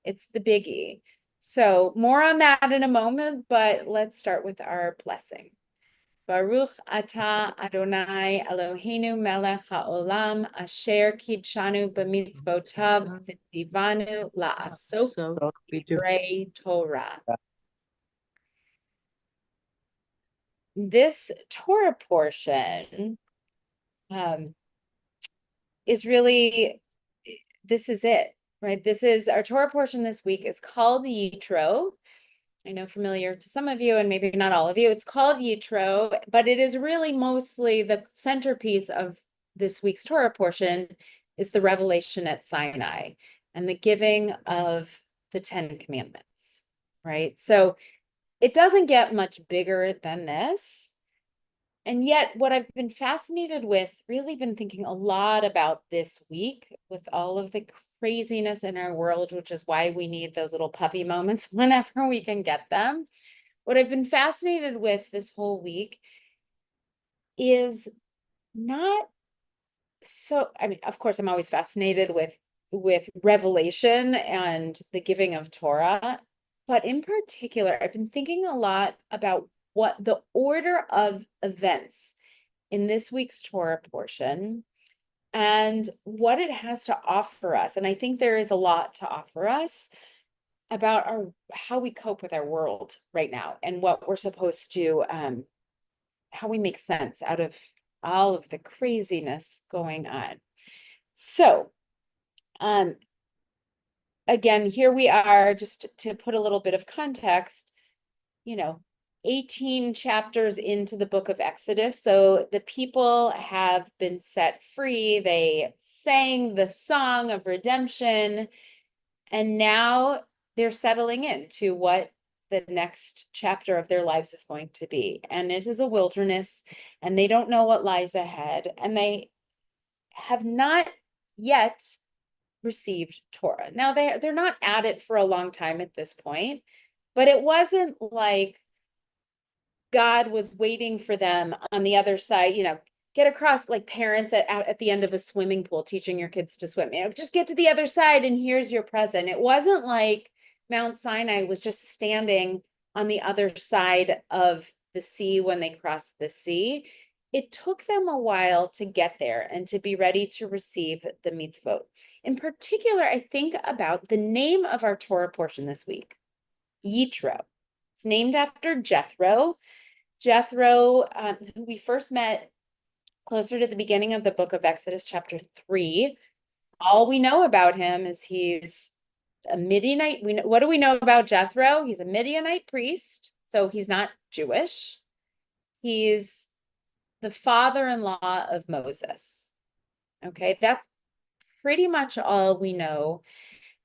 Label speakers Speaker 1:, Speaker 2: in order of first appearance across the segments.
Speaker 1: It's the biggie. So more on that in a moment, but let's start more on that in a moment, but let's start with our blessing. Baruch atah Adonai Eloheinu melech haolam asher kidshanu b'mitzvotav v'tzivanu la'asok b'divrei Torah. This Torah portion is really, this is it, right? This is our Torah portion this week is called Yitro. I know familiar to some of you and maybe not all of you. It's called Yitro, but it is really mostly the centerpiece of this week's Torah portion is the revelation at Sinai and the giving of the 10 Commandments, right? So it doesn't get much bigger than this. And yet what I've been fascinated with, really been thinking a lot about this week with all of the craziness in our world, which is why we need those little puppy moments whenever we can get them. What I've been fascinated with this whole week is not so, I mean, of course, I'm always fascinated with revelation and the giving of Torah, but in particular, I've been thinking a lot about what the order of events in this week's Torah portion and what it has to offer us. And I think there is a lot to offer us about how we cope with our world right now and what we're supposed to, how we make sense out of all of the craziness going on. So, again, here we are, just to put a little bit of context, 18 chapters into the book of Exodus. So the people have been set free. They sang the song of redemption, and now they're settling into what the next chapter of their lives is going to be. And it is a wilderness, and they don't know what lies ahead, and they have not yet received Torah. Now they're not at it for a long time at this point, but it wasn't like God was waiting for them on the other side, get across, like parents at the end of a swimming pool teaching your kids to swim, just get to the other side and here's your present. It wasn't like Mount Sinai was just standing on the other side of the sea when they crossed the sea. It took them a while to get there and to be ready to receive the mitzvot. In particular, I think about the name of our Torah portion this week, Yitro. It's named after Jethro. Jethro, who we first met closer to the beginning of the book of Exodus, chapter 3. All we know about him is he's a Midianite. What do we know about Jethro? He's a Midianite priest, so he's not Jewish. He's the father-in-law of Moses. Okay, that's pretty much all we know.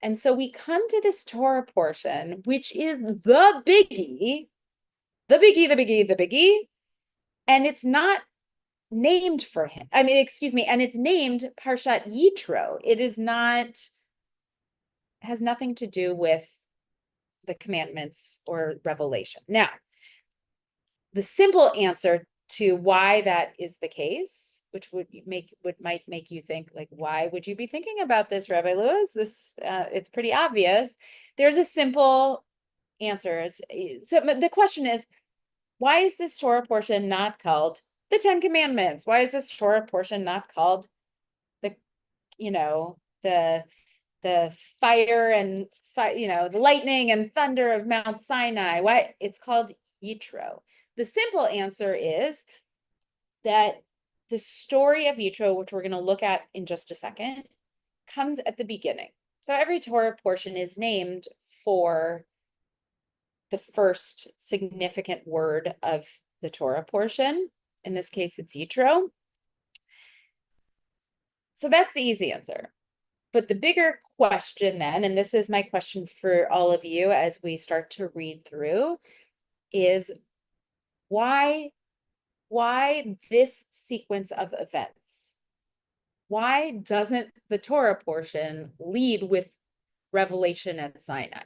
Speaker 1: And so we come to this Torah portion, which is the biggie, the biggie, and it's not named for him. And it's named Parshat Yitro. It is not, has nothing to do with the commandments or revelation. Now, the simple answer to why that is the case, which might make you think, like, why would you be thinking about this, Rabbi Lewis? It's pretty obvious. There's a simple answer. So the question is, why is this Torah portion not called the 10 Commandments? Why is this Torah portion not called the fire and the lightning and thunder of Mount Sinai? Why it's called Yitro? The simple answer is that the story of Yitro, which we're going to look at in just a second, comes at the beginning. So every Torah portion is named for the first significant word of the Torah portion. In this case, it's Yitro. So that's the easy answer. But the bigger question then, and this is my question for all of you as we start to read through, is why this sequence of events? Why doesn't the Torah portion lead with revelation at Sinai?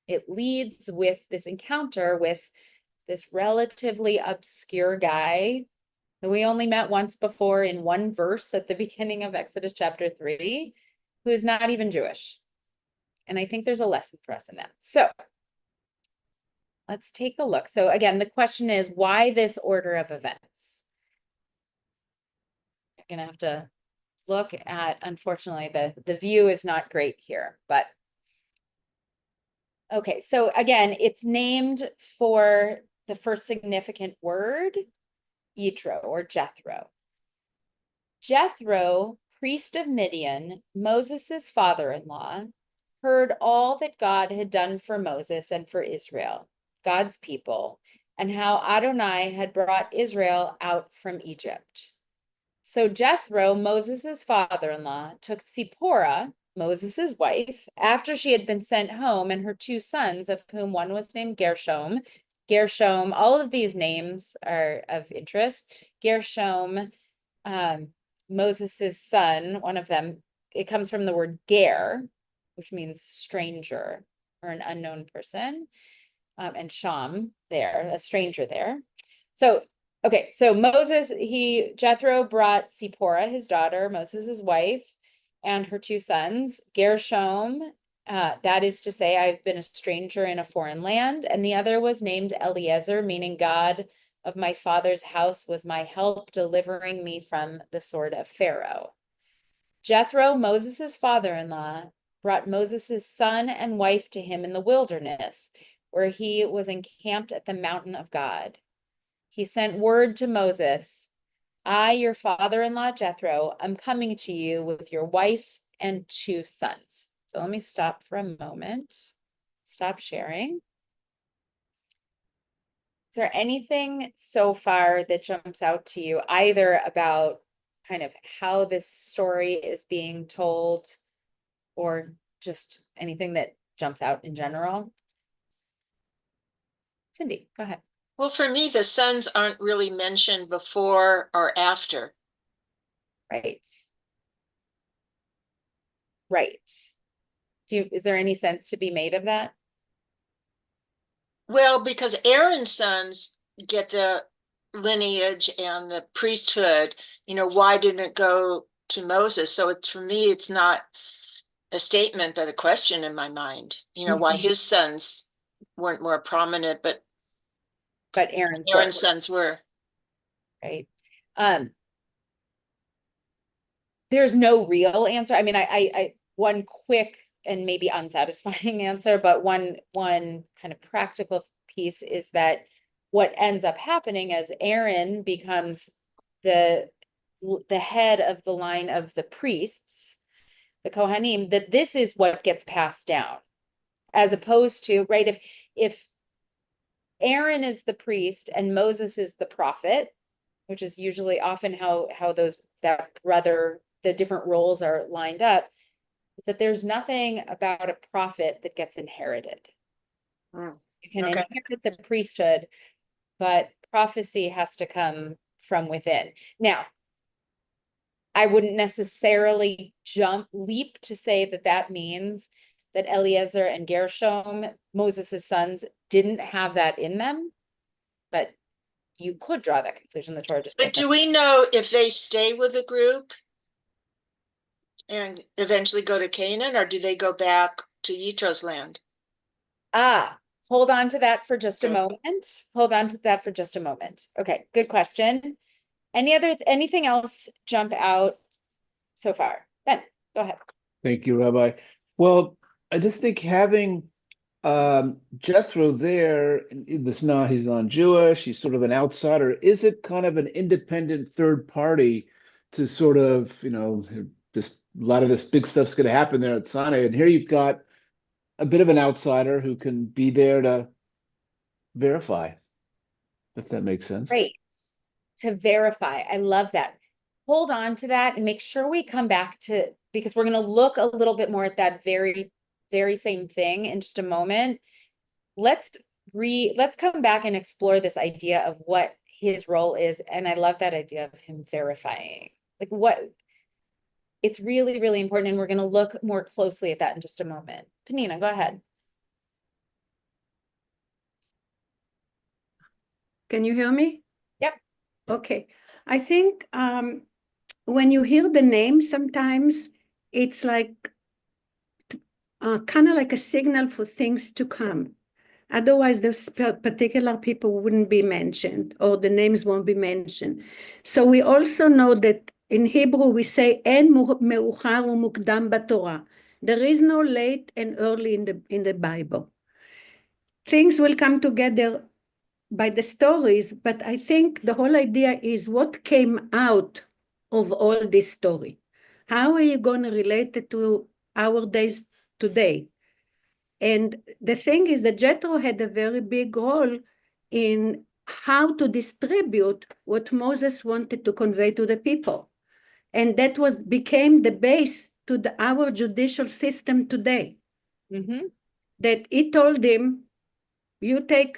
Speaker 1: It leads with this encounter with this relatively obscure guy who we only met once before in one verse at the beginning of Exodus chapter 3, who is not even Jewish. And I think there's a lesson for us in that. So let's take a look. So again, the question is, why this order of events? You're going to have to look at, unfortunately, the view is not great here, but okay. So again, it's named for the first significant word, Yitro or Jethro. Jethro, priest of Midian, Moses's father-in-law, heard all that God had done for Moses and for Israel, God's people, and how Adonai had brought Israel out from Egypt. So Jethro, Moses's father-in-law, took Zipporah, Moses's wife, after she had been sent home, and her two sons, of whom one was named Gershom. Gershom, all of these names are of interest. Gershom, Moses's son, one of them, it comes from the word ger, which means stranger or an unknown person, and Sham there, a stranger there. So okay, so Jethro brought Zipporah, his daughter, Moses's wife, and her two sons, Gershom, that is to say, I've been a stranger in a foreign land, and the other was named Eliezer, meaning God of my father's house was my help, delivering me from the sword of Pharaoh. Jethro, Moses's father-in-law, brought Moses's son and wife to him in the wilderness, where he was encamped at the mountain of God. He sent word to Moses, I, your father-in-law Jethro, am coming to you with your wife and two sons. So let me stop for a moment. Stop sharing. Is there anything so far that jumps out to you, either about kind of how this story is being told, or just anything that jumps out in general? Cindy, go ahead.
Speaker 2: Well, for me, the sons aren't really mentioned before or after.
Speaker 1: Right. Right. Is there any sense to be made of that?
Speaker 2: Well, because Aaron's sons get the lineage and the priesthood, why didn't it go to Moses? So for me, it's not a statement, but a question in my mind, why his sons weren't more prominent, but
Speaker 1: Aaron's
Speaker 2: sons were.
Speaker 1: Right. There's no real answer. I mean, I one quick and maybe unsatisfying answer, but one kind of practical piece is that what ends up happening as Aaron becomes the head of the line of the priests, the Kohanim, that this is what gets passed down, as opposed to, right, if Aaron is the priest and Moses is the prophet, which is usually often how the different roles are lined up, is that there's nothing about a prophet that gets inherited. You can inherit the priesthood, but prophecy has to come from within. Now, I wouldn't necessarily leap to say that means that Eliezer and Gershom, Moses' sons, didn't have that in them, but you could draw that conclusion. The Torah just
Speaker 2: But do we know if they stay with the group and eventually go to Canaan, or do they go back to Yitro's land?
Speaker 1: Hold on to that for just a moment. Hold on to that for just a moment. Okay, good question. Anything else jump out so far? Ben, go ahead.
Speaker 3: Thank you, Rabbi. Well, I just think having Jethro there, he's non-Jewish, he's sort of an outsider. Is it kind of an independent third party to sort of, a lot of this big stuff's going to happen there at Sinai, and here you've got a bit of an outsider who can be there to verify, if that makes sense.
Speaker 1: Great. To verify. I love that. Hold on to that and make sure we come back to, because we're going to look a little bit more at that very, very same thing in just a moment. Let's come back and explore this idea of what his role is. And I love that idea of him verifying. It's really, really important. And we're going to look more closely at that in just a moment. Penina, go ahead.
Speaker 4: Can you hear me?
Speaker 1: Yep.
Speaker 4: Okay. I think when you hear the name, sometimes it's like kind of like a signal for things to come. Otherwise, those particular people wouldn't be mentioned, or the names won't be mentioned. So we also know that in Hebrew we say "En me'uchar u'mukdam b'Torah." There is no late and early in the Bible. Things will come together by the stories, but I think the whole idea is what came out of all this story. How are you going to relate it to our days today? And the thing is that Jethro had a very big role in how to distribute what Moses wanted to convey to the people. And that became the base to our judicial system today.
Speaker 1: Mm-hmm.
Speaker 4: That he told him, you take.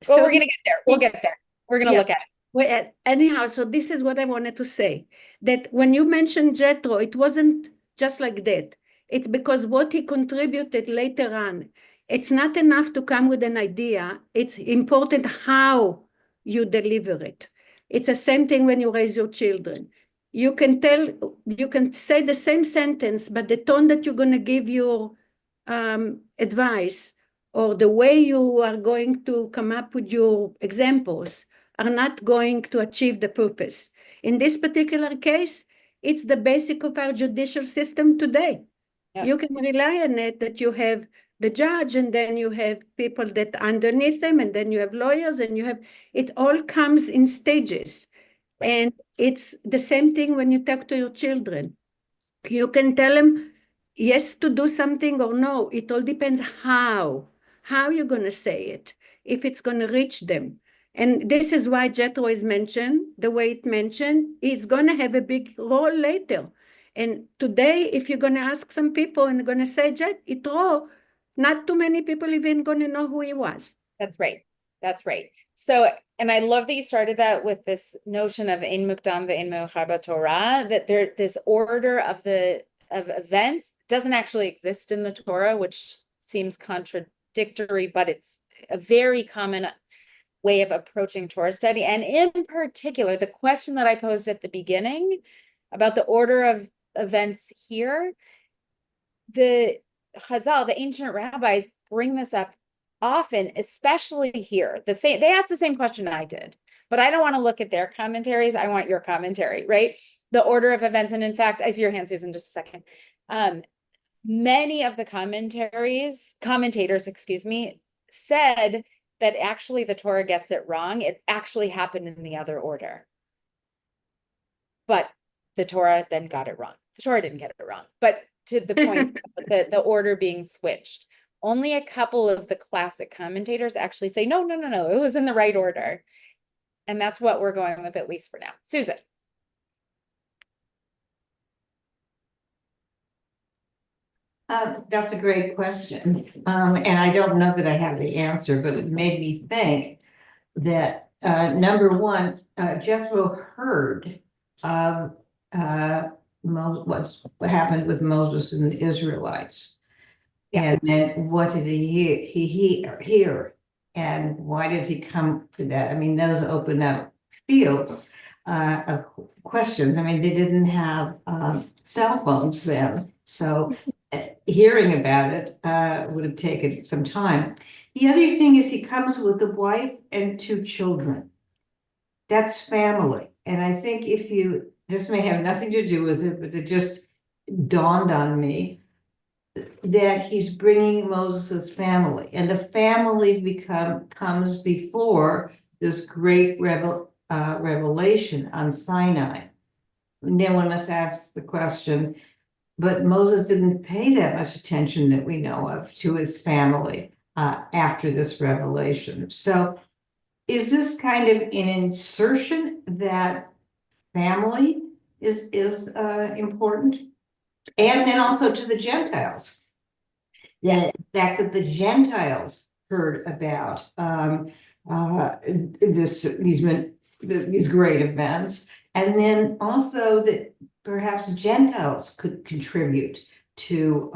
Speaker 1: Well, we're going to get there. We'll get there. We're going to look at it.
Speaker 4: Well, anyhow, so this is what I wanted to say. That when you mentioned Jethro, it wasn't just like that. It's because what he contributed later on. It's not enough to come with an idea. It's important how you deliver it. It's the same thing when you raise your children. You can say the same sentence, but the tone that you're going to give your advice or the way you are going to come up with your examples are not going to achieve the purpose. In this particular case, it's the basic of our judicial system today. Yep. You can rely on it that you have the judge, and then you have people that underneath them, and then you have lawyers, and it all comes in stages. Right. And it's the same thing when you talk to your children. You can tell them yes to do something or no. It all depends how you're going to say it, if it's going to reach them. And this is why Jethro is mentioned the way it mentioned. It's going to have a big role later. And today, if you're going to ask some people and going to say Yitro, not too many people even going to know who he was.
Speaker 1: That's right. That's right. So, and I love that you started that with this notion of ein mukdam ve'ein me'uchar b'Torah, that this order of events doesn't actually exist in the Torah, which seems contradictory, but it's a very common way of approaching Torah study. And in particular, the question that I posed at the beginning about the order of events here, the Chazal, the ancient rabbis, bring this up often, especially here. They asked the same question I did, but I don't want to look at their commentaries. I want your commentary, right? The order of events. And in fact, I see your hand, Susan, just a second. Many of the commentators, excuse me, said that actually the Torah gets it wrong. It actually happened in the other order. But the Torah then got it wrong. The Torah didn't get it wrong. But to the point, the order being switched. Only a couple of the classic commentators actually say, no, it was in the right order. And that's what we're going with, at least for now. Susan.
Speaker 5: That's a great question. And I don't know that I have the answer, but it made me think that number one, Jethro heard of what happened with Moses and the Israelites. Yeah. And then what did he hear? And why did he come for that? I mean, those open up fields of questions. I mean, they didn't have cell phones then. So hearing about it would have taken some time. The other thing is he comes with a wife and 2 children. That's family. And I think this may have nothing to do with it, but it just dawned on me that he's bringing Moses' family, and the family comes before this great revelation on Sinai. And then one must ask the question, but Moses didn't pay that much attention that we know of to his family after this revelation. So is this kind of an insertion that family is important? And then also to the Gentiles. Yes. The fact that the Gentiles heard about these great events, and then also that perhaps Gentiles could contribute to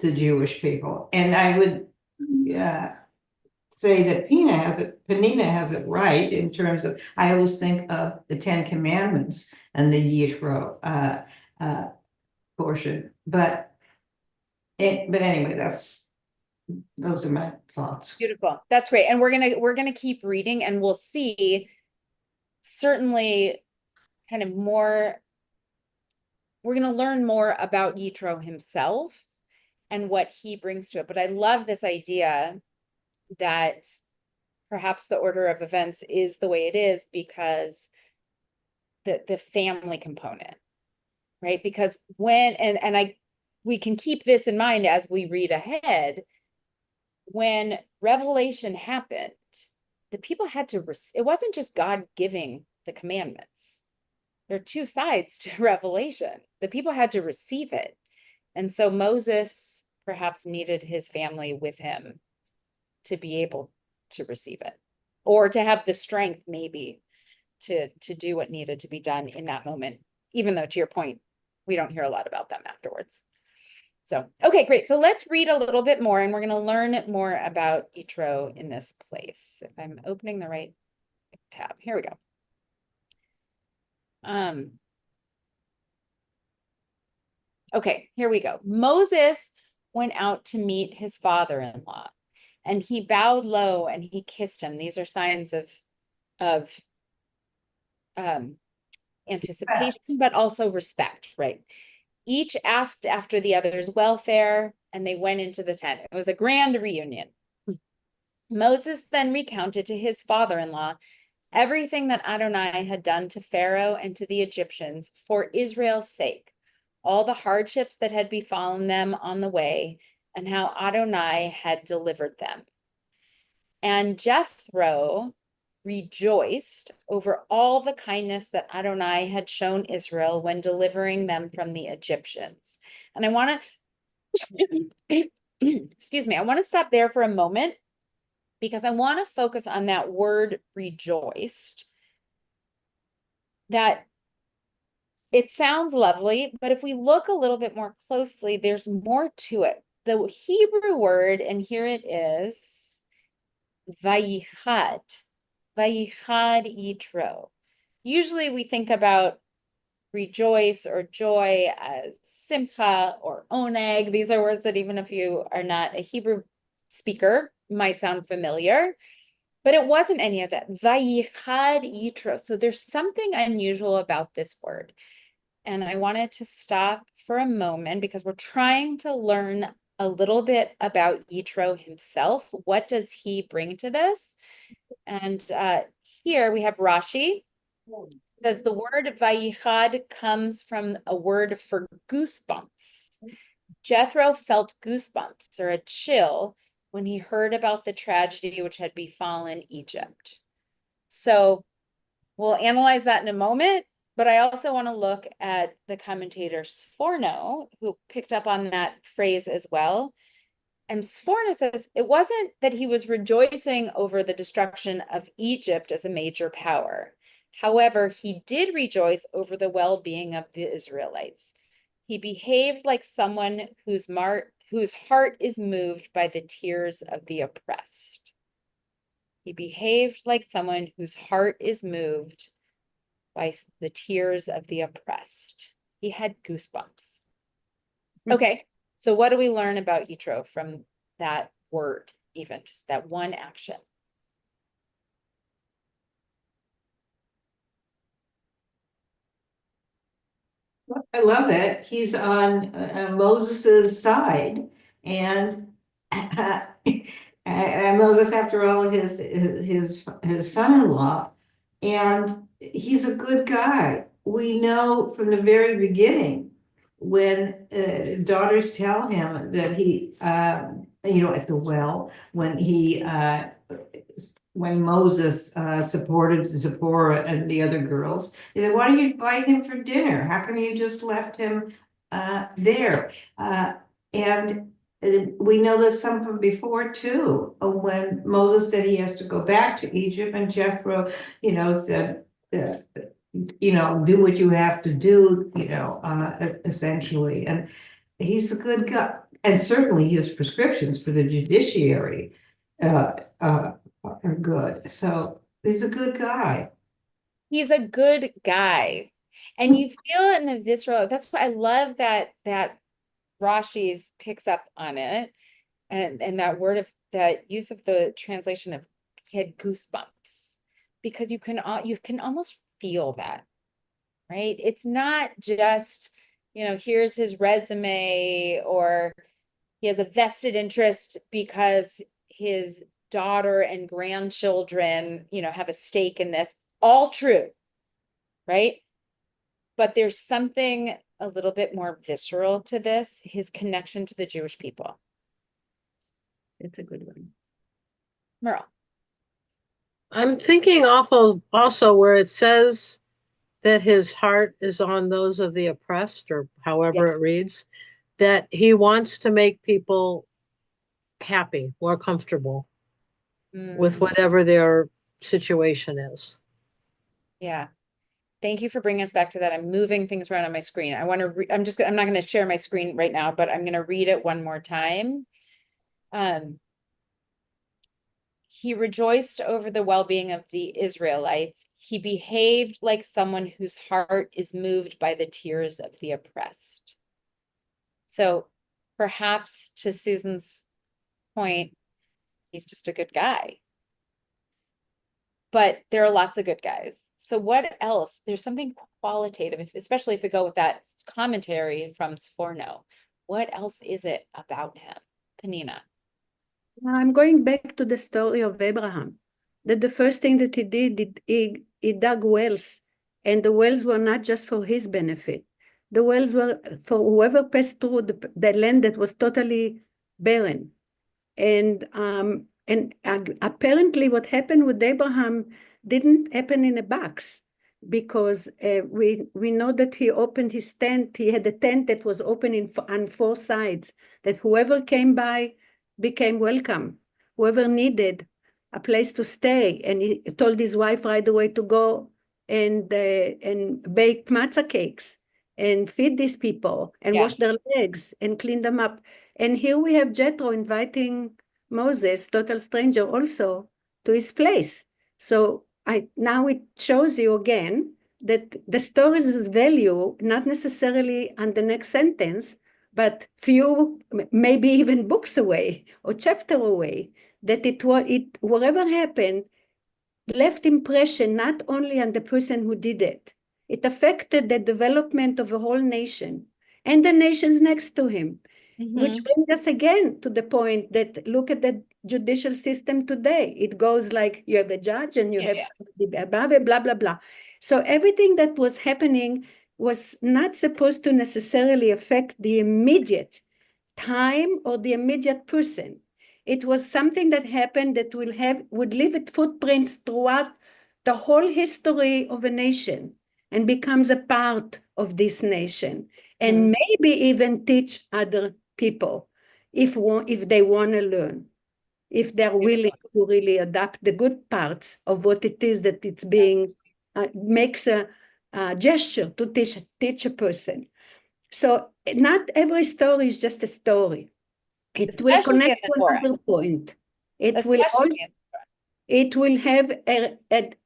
Speaker 5: the Jewish people. And I would say that Penina has it right in terms of, I always think of the 10 Commandments and the Yitro portion, but But anyway, those are my thoughts.
Speaker 1: Beautiful. That's great. And we're gonna keep reading and we'll see certainly kind of more, we're gonna learn more about Yitro himself and what he brings to it. But I love this idea that perhaps the order of events is the way it is because the family component, right? Because when we can keep this in mind as we read ahead. When revelation happened, the people had to, it wasn't just God giving the commandments. There are two sides to revelation. The people had to receive it. And so Moses perhaps needed his family with him to be able to receive it, or to have the strength maybe to do what needed to be done in that moment, even though, to your point, we don't hear a lot about them afterwards. So, okay, great. So let's read a little bit more and we're going to learn more about Yitro in this place. If I'm opening the right tab, here we go. Okay, here we go. Moses went out to meet his father-in-law and he bowed low and he kissed him. These are signs of anticipation, but also respect, right? Each asked after the other's welfare, and they went into the tent. It was a grand reunion. Moses then recounted to his father-in-law everything that Adonai had done to Pharaoh and to the Egyptians for Israel's sake, all the hardships that had befallen them on the way, and how Adonai had delivered them. And Jethro rejoiced over all the kindness that Adonai had shown Israel when delivering them from the Egyptians. And I want to, excuse me, I want to stop there for a moment because I want to focus on that word rejoiced. That it sounds lovely, but if we look a little bit more closely, there's more to it. The Hebrew word, and here it is, vayichad. Vayichad Yitro. Usually we think about rejoice or joy as simcha or oneg. These are words that even if you are not a Hebrew speaker, might sound familiar, but it wasn't any of that. Vayichad Yitro. So there's something unusual about this word. And I wanted to stop for a moment because we're trying to learn a little bit about Yitro himself. What does he bring to this? And here we have Rashi. Says the word vayichad comes from a word for goosebumps. Jethro felt goosebumps or a chill when he heard about the tragedy which had befallen Egypt. So we'll analyze that in a moment, but I also want to look at the commentator Sforno, who picked up on that phrase as well. And Sforno says it wasn't that he was rejoicing over the destruction of Egypt as a major power. However, he did rejoice over the well-being of the Israelites. He behaved like someone whose heart is moved by the tears of the oppressed. He behaved like someone whose heart is moved by the tears of the oppressed. He had goosebumps. Okay. So what do we learn about Yitro from that word, even just that one action?
Speaker 5: I love it. He's on Moses's side, and Moses, after all, his son-in-law, and he's a good guy. We know from the very beginning when daughters tell him that he, at the well, when Moses supported Zipporah and the other girls, he said, "Why don't you invite him for dinner? How come you just left him there?" And we know this some from before too, when Moses said he has to go back to Egypt, and Jethro, said, do what you have to do, essentially. And he's a good guy. And certainly his prescriptions for the judiciary are good. So he's a good guy.
Speaker 1: He's a good guy. And you feel it in the visceral. That's why I love that Rashi's picks up on it, and that word of that use of the translation of he had goosebumps, because you can almost feel that, right? It's not just, here's his resume, or he has a vested interest because his daughter and grandchildren, have a stake in this. All true, right? But there's something a little bit more visceral to this, his connection to the Jewish people.
Speaker 4: That's a good one.
Speaker 1: Merle.
Speaker 6: I'm thinking also where it says that his heart is on those of the oppressed, or however it reads, that he wants to make people happy, more comfortable with whatever their situation is.
Speaker 1: Yeah. Thank you for bringing us back to that. I'm moving things around on my screen. I'm not going to share my screen right now, but I'm going to read it one more time. He rejoiced over the well-being of the Israelites. He behaved like someone whose heart is moved by the tears of the oppressed. So perhaps, to Susan's point, he's just a good guy. But there are lots of good guys. So what else? There's something qualitative, especially if we go with that commentary from Sforno. What else is it about him? Penina.
Speaker 4: I'm going back to the story of Abraham, that the first thing that he did, he dug wells, and the wells were not just for his benefit. The wells were for whoever passed through the land that was totally barren. And apparently what happened with Abraham didn't happen in a box, because we know that he opened his tent. He had a tent that was open on four sides, that whoever came by became welcome, whoever needed a place to stay. And he told his wife right away to go and bake matzah cakes and feed these people and wash their legs and clean them up. And here we have Yitro inviting Moses, total stranger, also to his place. So now it shows you again that the story's value, not necessarily on the next sentence, but few, maybe even books away or chapter away, that whatever happened left impression not only on the person who did it, it affected the development of a whole nation and the nations next to him. Which brings us again to the point that look at the judicial system today. It goes like you have a judge and you have somebody above it, blah, blah, blah. So everything that was happening was not supposed to necessarily affect the immediate time or the immediate person. It was something that happened that would leave its footprints throughout the whole history of a nation and becomes a part of this nation, and maybe even teach other people if they want to learn, if they're willing to really adapt the good parts of what it is that it's being, makes a gesture to teach a person. So not every story is just a story. It will connect to another point. It will have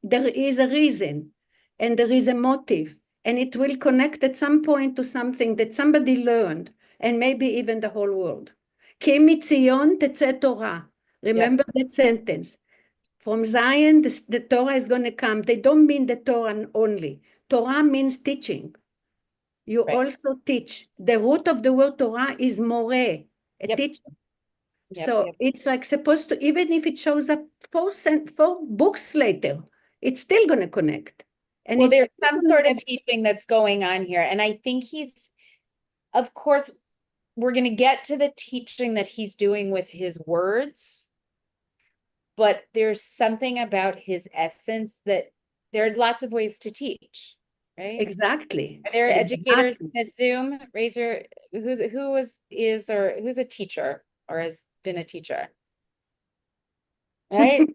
Speaker 4: there is a reason and there is a motive, and it will connect at some point to something that somebody learned, and maybe even the whole world. Ki mitzion tetzeh Torah. Remember that sentence. From Zion, the Torah is going to come. They don't mean the Torah only. Torah means teaching. You also teach. The root of the word Torah is moreh, a teacher. So it's like supposed to, even if it shows up four books later, it's still going to connect. And
Speaker 1: well, there's some sort of teaching that's going on here. And I think of course, we're going to get to the teaching that he's doing with his words, but there's something about his essence that there are lots of ways to teach, right?
Speaker 4: Exactly.
Speaker 1: Are there educators in this Zoom? Raise your, who's a teacher or has been a teacher? Right?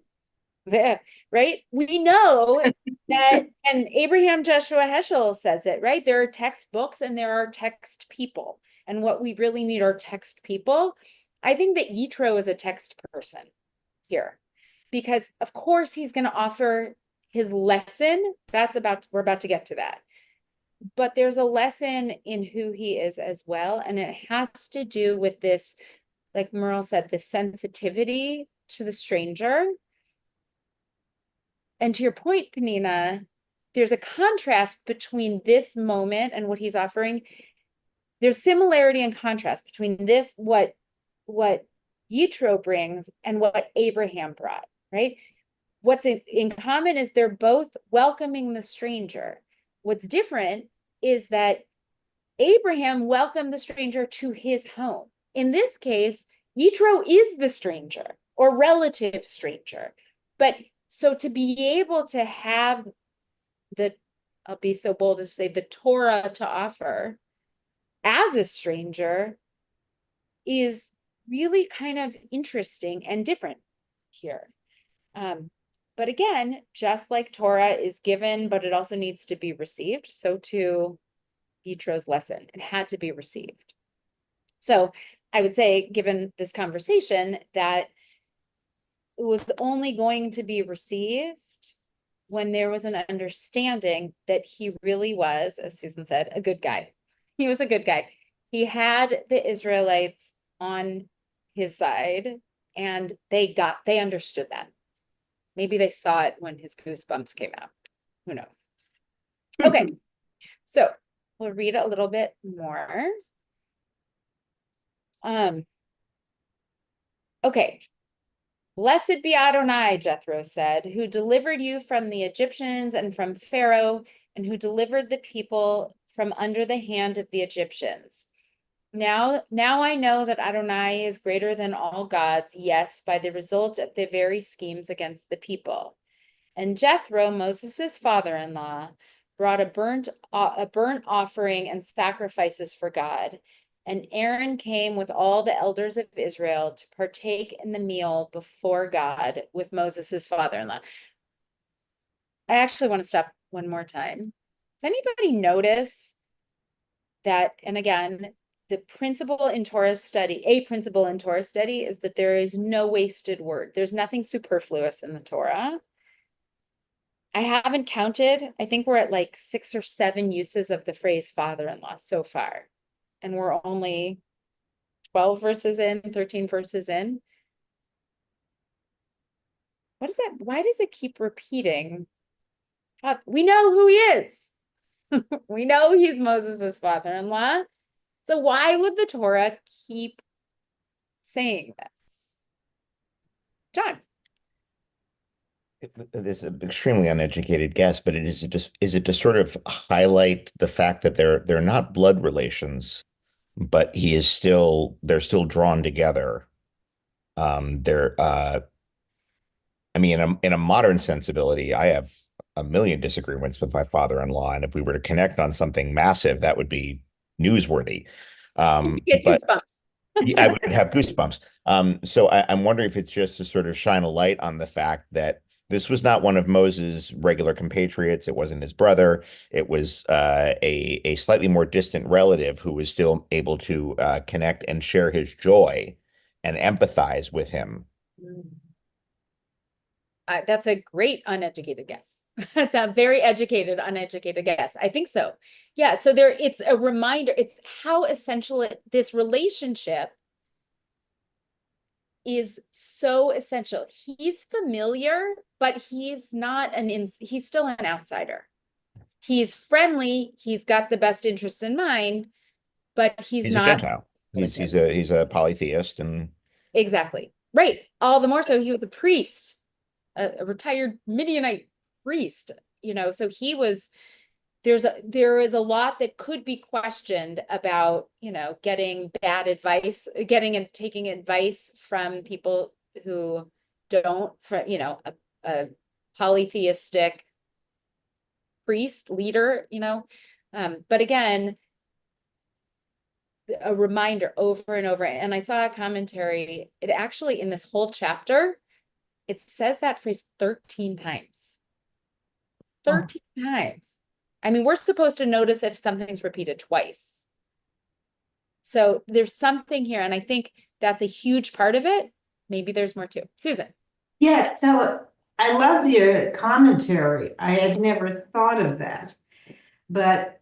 Speaker 1: Yeah, right? We know that, and Abraham Joshua Heschel says it, right? There are textbooks and there are text people. And what we really need are text people. I think that Yitro is a text person here, because of course he's going to offer his lesson. We're about to get to that. but there's a lesson in who he is as well. And it has to do with this, like Merle said, the sensitivity to the stranger. And to your point, Penina, there's a contrast between this moment and what he's offering. There's similarity and contrast between this, what Yitro brings and what Abraham brought, right? What's in common is they're both welcoming the stranger. What's different is that Abraham welcomed the stranger to his home. In this case, Yitro is the stranger or relative stranger. But so to be able to have I'll be so bold as to say, the Torah to offer as a stranger is really kind of interesting and different here. But again, just like Torah is given, but it also needs to be received, so too Yitro's lesson. It had to be received. So I would say, given this conversation, that it was only going to be received when there was an understanding that he really was, as Susan said, a good guy. He was a good guy. He had the Israelites on his side, and they understood that. Maybe they saw it when his goosebumps came out. Who knows? Okay, so we'll read a little bit more. Okay. Blessed be Adonai, Jethro said, who delivered you from the Egyptians and from Pharaoh, and who delivered the people from under the hand of the Egyptians. Now I know that Adonai is greater than all gods, yes, by the result of their very schemes against the people. And Jethro, Moses' father-in-law, brought a burnt offering and sacrifices for God. And Aaron came with all the elders of Israel to partake in the meal before God with Moses' father-in-law. I actually want to stop one more time. Does anybody notice that, and again, a principle in Torah study is that there is no wasted word. There's nothing superfluous in the Torah. I haven't counted. I think we're at like 6 or 7 uses of the phrase father-in-law so far. And we're only 12 verses in, 13 verses in. What is that? Why does it keep repeating? We know who he is. We know he's Moses' father-in-law. So why would the Torah keep saying this? John.
Speaker 7: This is an extremely uneducated guess, but is it to sort of highlight the fact that they're not blood relations, but they're still drawn together. I mean, in a modern sensibility, I have a million disagreements with my father-in-law, and if we were to connect on something massive, that would be newsworthy.
Speaker 1: Get
Speaker 7: But
Speaker 1: goosebumps.
Speaker 7: I would have goosebumps. So I'm wondering if it's just to sort of shine a light on the fact that this was not one of Moses' regular compatriots. It wasn't his brother. It was a slightly more distant relative who was still able to connect and share his joy and empathize with him.
Speaker 1: That's a great uneducated guess. That's a very educated, uneducated guess. I think so. Yeah. So it's a reminder. It's how essential this relationship is so essential. He's familiar, but he's not he's still an outsider. He's friendly. He's got the best interests in mind, but he's not
Speaker 7: a Gentile. He's a polytheist, and
Speaker 1: exactly right. All the more so, he was a priest. A retired Midianite priest, so there is a lot that could be questioned about, getting bad advice, taking advice from people who don't, a polytheistic priest leader, but again, a reminder over and over. And I saw a commentary, it actually in this whole chapter, it says that phrase 13 times. 13 times. I mean, we're supposed to notice if something's repeated twice. So there's something here, and I think that's a huge part of it. Maybe there's more too. Susan.
Speaker 5: Yeah, so I love your commentary. I had never thought of that. But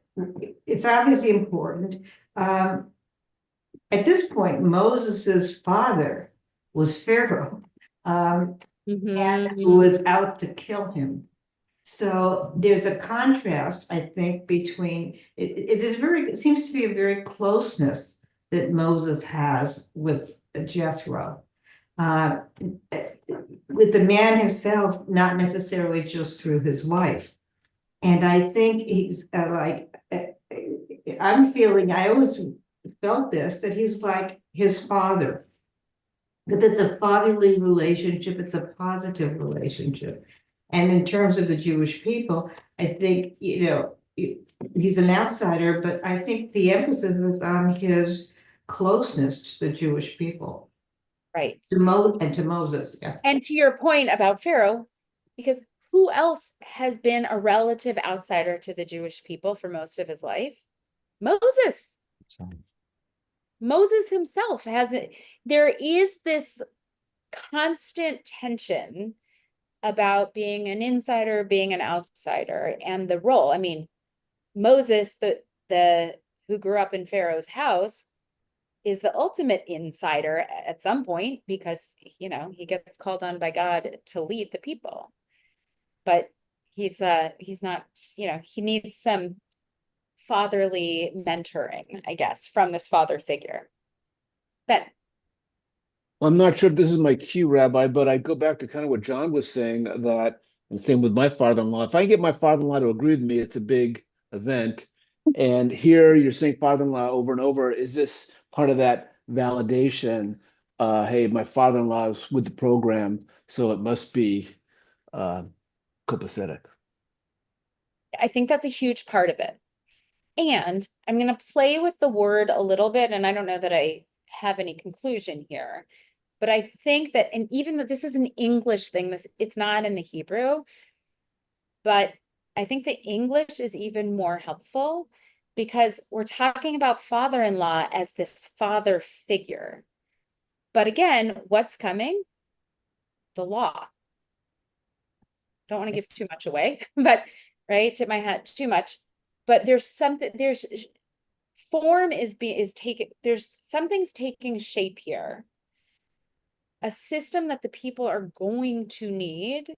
Speaker 5: it's obviously important. At this point, Moses's father was Pharaoh, and who was out to kill him. So there's a contrast, I think, between it seems to be a very closeness that Moses has with Jethro. Uh, with the man himself, not necessarily just through his wife. And I think he's I'm feeling, I always felt this, that he's like his father. That it's a fatherly relationship, it's a positive relationship. And in terms of the Jewish people, I think, he's an outsider, but I think the emphasis is on his closeness to the Jewish people.
Speaker 1: Right.
Speaker 5: And to Moses, yes.
Speaker 1: And to your point about Pharaoh, because who else has been a relative outsider to the Jewish people for most of his life? Moses. Moses himself there is this constant tension about being an insider, being an outsider, and the role. I mean, Moses, the who grew up in Pharaoh's house, is the ultimate insider at some point because, he gets called on by God to lead the people. But he's not, he needs some fatherly mentoring, I guess, from this father figure. Ben.
Speaker 3: Well, I'm not sure if this is my cue, Rabbi, but I go back to kind of what John was saying, that, and same with my father-in-law. If I get my father-in-law to agree with me, it's a big event. And here you're saying father-in-law over and over. Is this part of that validation? Hey, my father-in-law is with the program, so it must be copacetic.
Speaker 1: I think that's a huge part of it. And I'm going to play with the word a little bit, and I don't know that I have any conclusion here, but I think that, and even that this is an English thing, it's not in the Hebrew, but I think the English is even more helpful because we're talking about father-in-law as this father figure. But again, what's coming? The law. Don't want to give too much away, but right, tip my hat too much. But there's form is taking, there's something's taking shape here. A system that the people are going to need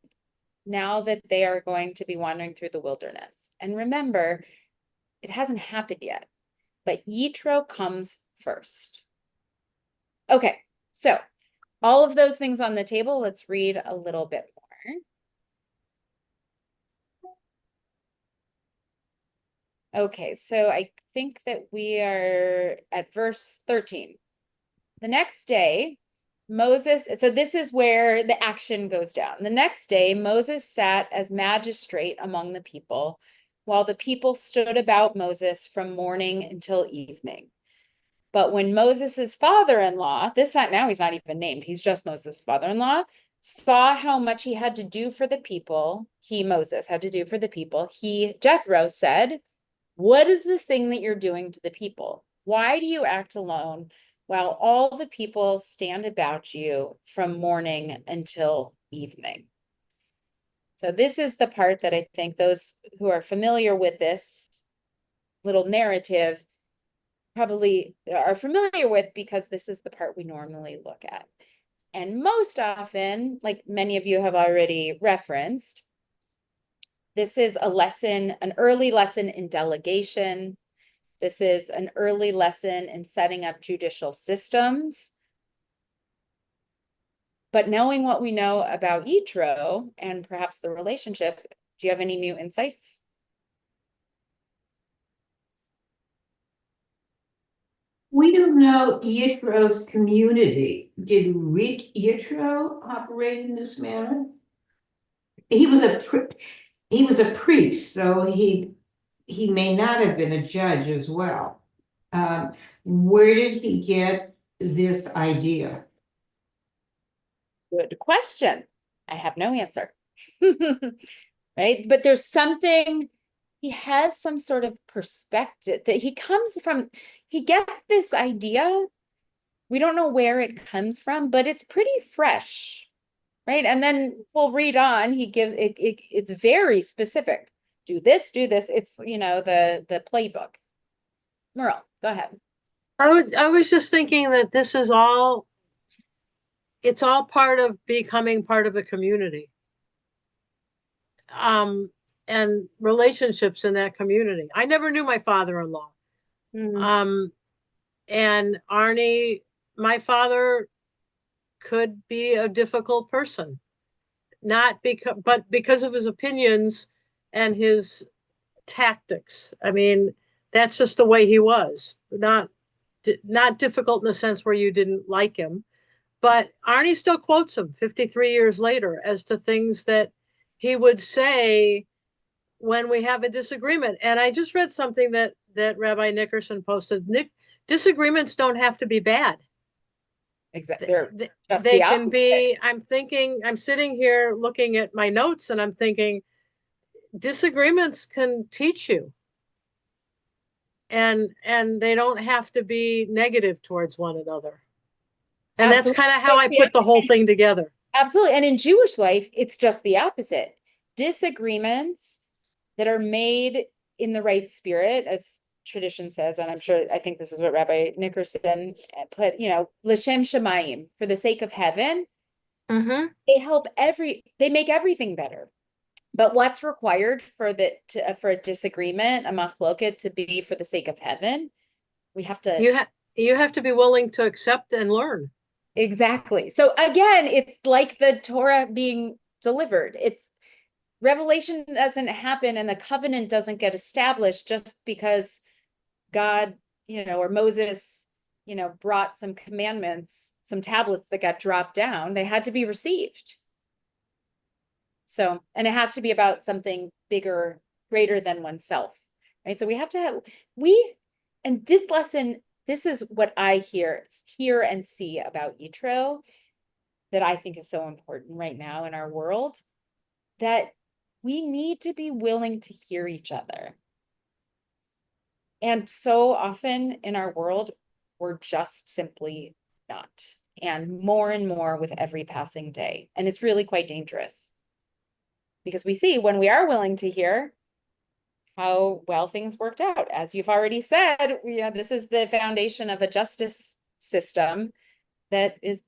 Speaker 1: now that they are going to be wandering through the wilderness. And remember, it hasn't happened yet, but Yitro comes first. Okay, so all of those things on the table, let's read a little bit more. Okay, so I think that we are at verse 13. The next day, Moses, so this is where the action goes down. The next day, Moses sat as magistrate among the people, while the people stood about Moses from morning until evening. But when Moses's father-in-law, this time now he's not even named, he's just Moses' father-in-law, saw how much he had to do for the people, Moses had to do for the people, Jethro said, "What is this thing that you're doing to the people? Why do you act alone while all the people stand about you from morning until evening?" So this is the part that I think those who are familiar with this little narrative probably are familiar with, because this is the part we normally look at. And most often, like many of you have already referenced, this is an early lesson in delegation. This is an early lesson in setting up judicial systems. But knowing what we know about Yitro and perhaps the relationship, do you have any new insights?
Speaker 5: We don't know Yitro's community. Did Yitro operate in this manner? He was a priest, so he may not have been a judge as well. Where did he get this idea?
Speaker 1: Good question. I have no answer. Right? But there's something, he has some sort of perspective that he gets this idea. We don't know where it comes from, but it's pretty fresh, right? And then we'll read on. He gives it's very specific do this, do this. It's, you know, the playbook. Merle, go ahead.
Speaker 6: I was just thinking that this is all, it's all part of becoming part of a community. And relationships in that community. I never knew my father-in-law. And Arnie, my father, could be a difficult person, not but because of his opinions and his tactics. I mean, that's just the way he was. Not difficult in the sense where you didn't like him, but Arnie still quotes him 53 years later as to things that he would say when we have a disagreement. And I just read something that Rabbi Nickerson posted. Disagreements don't have to be bad.
Speaker 1: Exactly.
Speaker 6: They can be, I'm sitting here looking at my notes and I'm thinking, disagreements can teach you. And they don't have to be negative towards one another. And
Speaker 1: Absolutely.
Speaker 6: that's kind of how I put the whole thing together.
Speaker 1: Absolutely. And in Jewish life, it's just the opposite. Disagreements that are made in the right spirit, as tradition says, and I think this is what Rabbi Nickerson put, you know, L'Shem Shamayim, for the sake of heaven, they make everything better. But what's required for for a disagreement, a machloket, to be for the sake of heaven? We have to.
Speaker 6: You have to be willing to accept and learn.
Speaker 1: Exactly. So again, it's like the Torah being delivered. It's revelation doesn't happen and the covenant doesn't get established just because God, you know, or Moses, you know, brought some commandments, some tablets that got dropped down. They had to be received. So, and it has to be about something bigger, greater than oneself, right? So we have to have, and this lesson, this is what I hear and see about Yitro that I think is so important right now in our world, that we need to be willing to hear each other. And so often in our world, we're just simply not. And more with every passing day. And it's really quite dangerous. Because we see when we are willing to hear how well things worked out. As you've already said, you know, this is the foundation of a justice system that is,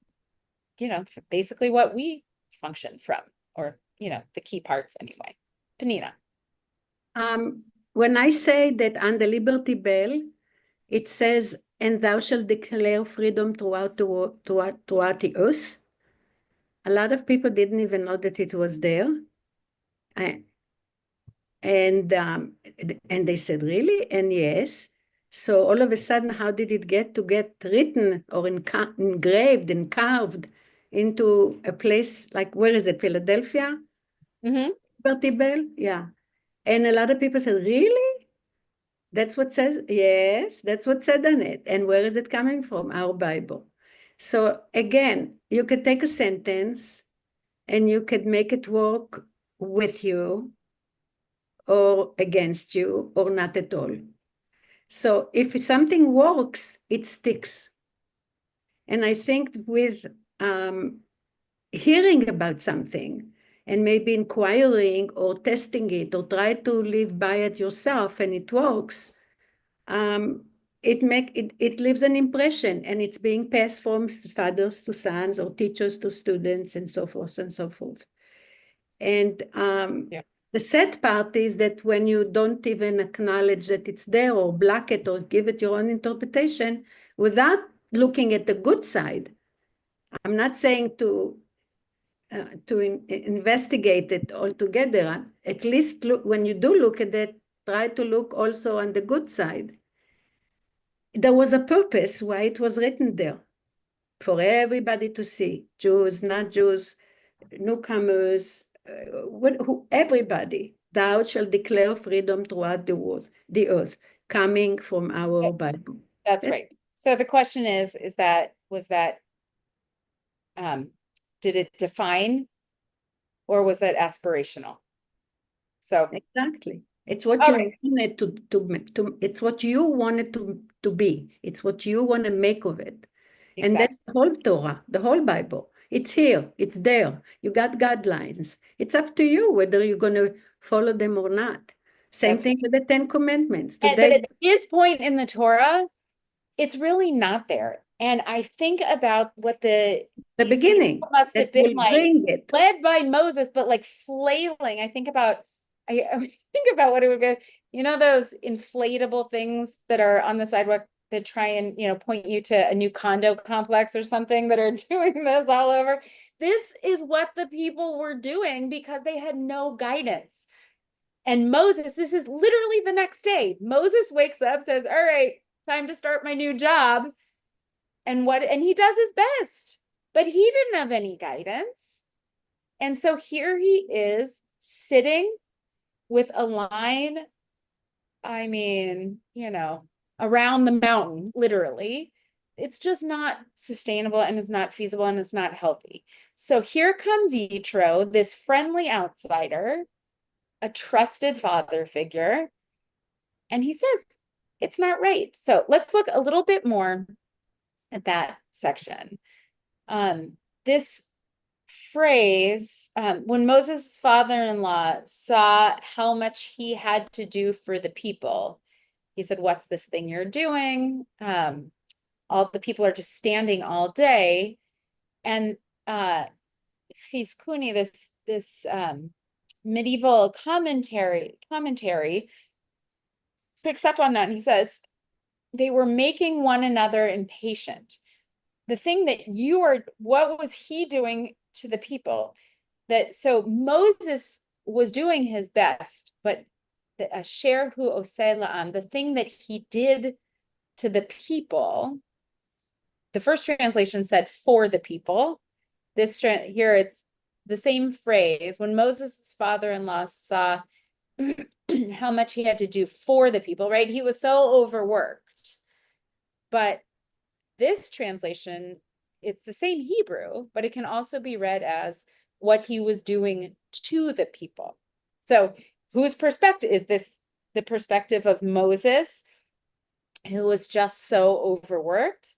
Speaker 1: you know, basically what we function from, or, you know, the key parts anyway. Penina.
Speaker 4: When I say that on the Liberty Bell, it says, and thou shalt declare freedom throughout the earth. A lot of people didn't even know that it was there. And they said, really? And yes. So all of a sudden, how did it get written or engraved and carved into a place like, where is it, Philadelphia? Liberty Bell? Yeah. And a lot of people said, really? That's what says, yes, that's what said on it. And where is it coming from? Our Bible. So again, you could take a sentence and you could make it work with you or against you or not at all. So if something works, it sticks. And I think with hearing about something and maybe inquiring or testing it or try to live by it yourself and it works, it leaves an impression, and it's being passed from fathers to sons or teachers to students and so forth and so forth. And the sad part is that when you don't even acknowledge that it's there or block it or give it your own interpretation without looking at the good side, I'm not saying to investigate it altogether. At least look, when you do look at it, try to look also on the good side. There was a purpose why it was written there, for everybody to see, Jews, not Jews, newcomers, everybody. Thou shalt declare freedom throughout the earth, coming from our Bible.
Speaker 1: That's right. So the question is did it define, or was that aspirational? So
Speaker 4: exactly, it's what you wanted to. It's what you wanted to be. It's what you want to make of it, and that's the whole Torah, the whole Bible. It's here. It's there. You got guidelines. It's up to you whether you're going to follow them or not. Same
Speaker 1: That's
Speaker 4: thing with the Ten Commandments.
Speaker 1: but
Speaker 4: Today,
Speaker 1: at this point in the Torah, it's really not there. And I think about what
Speaker 4: the
Speaker 1: these
Speaker 4: beginning,
Speaker 1: people must
Speaker 4: that
Speaker 1: have been
Speaker 4: will
Speaker 1: like,
Speaker 4: bring it.
Speaker 1: led by Moses, but like flailing. I think about what it would be. You know, those inflatable things that are on the sidewalk that try and, point you to a new condo complex or something that are doing this all over. This is what the people were doing because they had no guidance. And Moses, this is literally the next day. Moses wakes up, says, all right, time to start my new job. And he does his best, but he didn't have any guidance. And so here he is sitting with a line, I mean, around the mountain, literally. It's just not sustainable and it's not feasible and it's not healthy. So here comes Yitro, this friendly outsider, a trusted father figure, and he says, it's not right. So let's look a little bit more at that section. This phrase, when Moses' father-in-law saw how much he had to do for the people, he said, what's this thing you're doing? All the people are just standing all day. And Chizkuni, this medieval commentary picks up on that, and he says, they were making one another impatient. The thing that what was he doing to the people? So Moses was doing his best, but the asher hu oseh la'am, the thing that he did to the people, the first translation said for the people. Here it's the same phrase. When Moses' father-in-law saw how much he had to do for the people, right? He was so overworked. But this translation, it's the same Hebrew, but it can also be read as what he was doing to the people. So whose perspective is this? The perspective of Moses, who was just so overworked?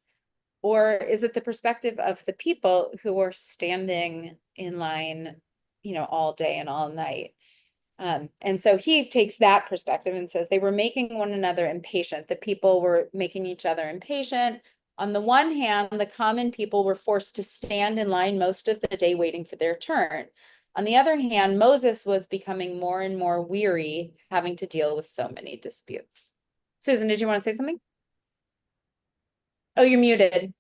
Speaker 1: Or is it the perspective of the people who were standing in line, all day and all night? And so he takes that perspective and says they were making one another impatient. The people were making each other impatient. On the one hand, the common people were forced to stand in line most of the day waiting for their turn. On the other hand, Moses was becoming more and more weary, having to deal with so many disputes. Susan, did you want to say something? Oh, you're muted.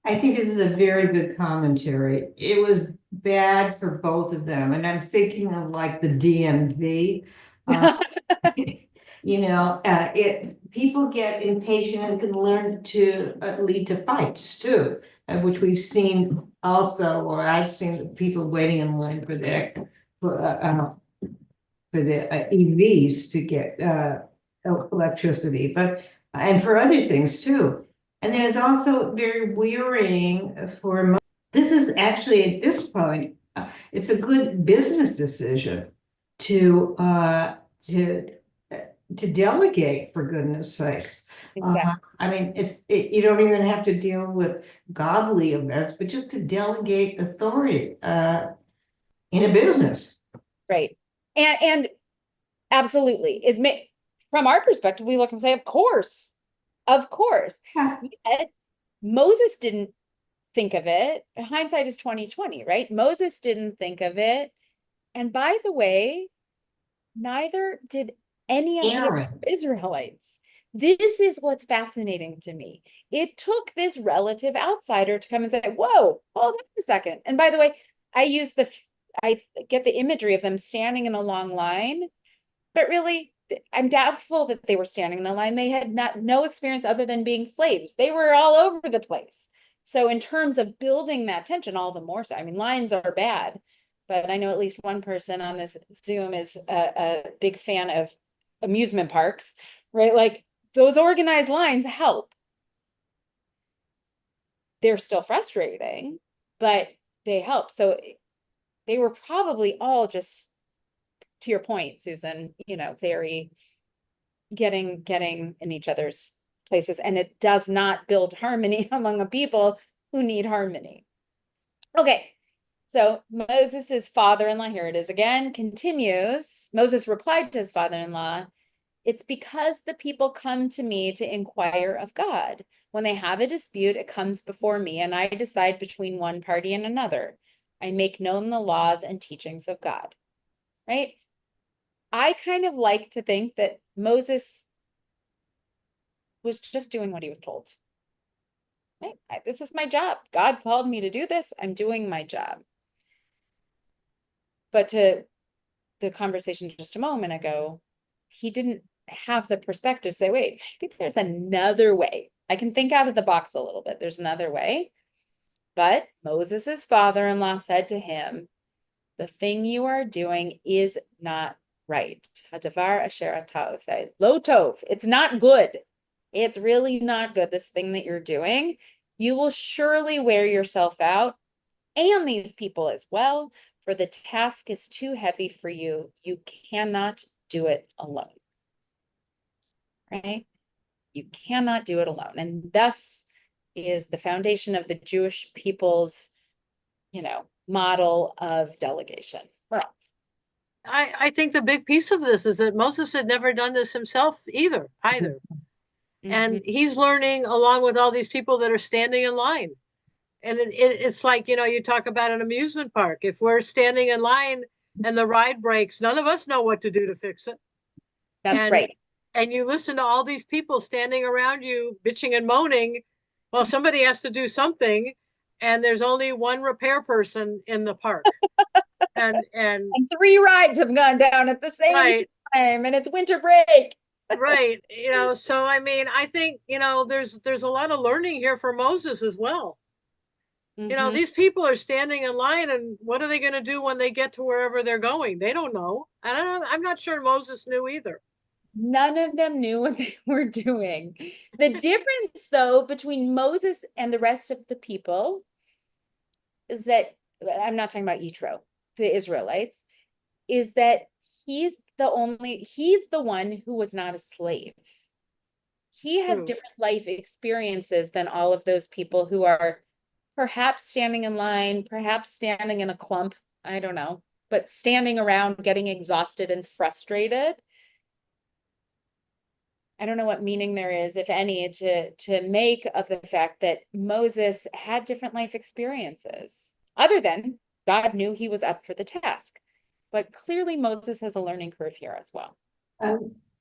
Speaker 5: I think this is a very good commentary. It was bad for both of them. And I'm thinking of like the DMV. People get impatient and can learn to lead to fights too, which we've seen also, or I've seen people waiting in line for the EVs to get electricity, and for other things too. And then it's also very wearying for. This is actually at this point, it's a good business decision to delegate, for goodness sakes.
Speaker 1: Exactly.
Speaker 5: I mean, you don't even have to deal with godly events, but just to delegate authority in a business.
Speaker 1: Right. And absolutely. From our perspective, we look and say, of course.
Speaker 5: Yeah.
Speaker 1: Yet, Moses didn't think of it. Hindsight is 2020, right? Moses didn't think of it. And by the way, neither did any of the Israelites. This is what's fascinating to me. It took this relative outsider to come and say, whoa, hold on a second. And by the way, I get the imagery of them standing in a long line, but really, I'm doubtful that they were standing in a line. They had no experience other than being slaves. They were all over the place. So in terms of building that tension, all the more so. I mean, lines are bad, but I know at least one person on this Zoom is a big fan of amusement parks, right? Like those organized lines help. They're still frustrating, but they help. So they were probably all just, to your point, Susan, very getting in each other's places. And it does not build harmony among a people who need harmony. Okay, So Moses' father-in-law, here it is again, continues. Moses replied to his father-in-law, it's because the people come to me to inquire of God. When they have a dispute, it comes before me, and I decide between one party and another. I make known the laws and teachings of God, right? I kind of like to think that Moses was just doing what he was told. Right? This is my job. God called me to do this. I'm doing my job. But to the conversation just a moment ago, he didn't have the perspective say, wait, maybe there's another way. I can think out of the box a little bit. There's another way. But Moses' father-in-law said to him, the thing you are doing is not right. Hadavar asher atah oseh lo tov. It's not good. It's really not good. This thing that you're doing, you will surely wear yourself out and these people as well, for the task is too heavy for you. You cannot do it alone. Right? You cannot do it alone. And thus is the foundation of the Jewish people's, model of delegation. Well,
Speaker 6: I think the big piece of this is that Moses had never done this himself either. And he's learning along with all these people that are standing in line. And it's like, you talk about an amusement park. If we're standing in line and the ride breaks, none of us know what to do to fix it.
Speaker 1: That's right.
Speaker 6: And you listen to all these people standing around you, bitching and moaning. Well, somebody has to do something, and there's only one repair person in the park. And
Speaker 1: 3 rides have gone down at the same time, and it's winter break.
Speaker 6: Right. So I mean, I think, there's a lot of learning here for Moses as well. These people are standing in line, and what are they going to do when they get to wherever they're going? They don't know. And I'm not sure Moses knew either.
Speaker 1: None of them knew what they were doing. The difference, though, between Moses and the rest of the people is that, I'm not talking about Yitro, the Israelites, is that he's the one who was not a slave. He has different life experiences than all of those people who are perhaps standing in line, perhaps standing in a clump, I don't know, but standing around getting exhausted and frustrated. I don't know what meaning there is, if any, to make of the fact that Moses had different life experiences, other than God knew he was up for the task. But clearly Moses has a learning curve here as well.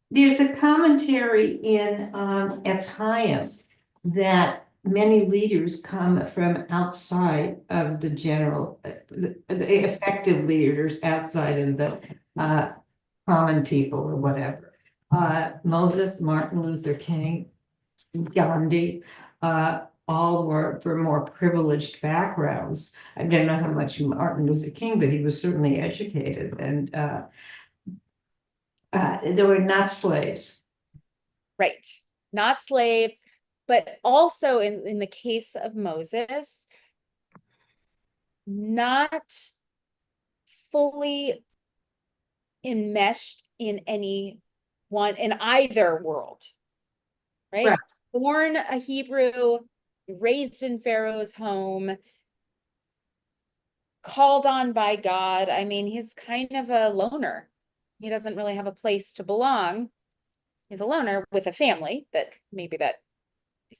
Speaker 5: There's a commentary in Etz that many leaders come from outside of the general, the effective leaders outside of the common people or whatever. Moses, Martin Luther King, Gandhi, all were from more privileged backgrounds. I don't know how much Martin Luther King, but he was certainly educated, and they were not slaves.
Speaker 1: Right, not slaves, but also in the case of Moses, not fully enmeshed in either world, right? Born a Hebrew, raised in Pharaoh's home, called on by God. I mean, he's kind of a loner. He doesn't really have a place to belong. He's a loner with a family that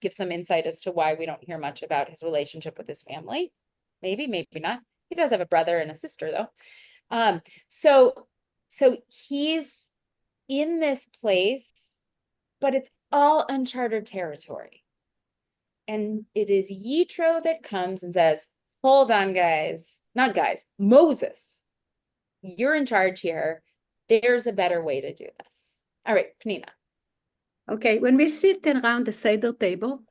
Speaker 1: gives some insight as to why we don't hear much about his relationship with his family. Maybe not. He does have a brother and a sister though. So he's in this place, but it's all uncharted territory. And it is Yitro that comes and says, hold on, guys. Not guys, Moses. You're in charge here. There's a better way to do this. All right, Pnina.
Speaker 4: Okay, when we sit around the Seder table,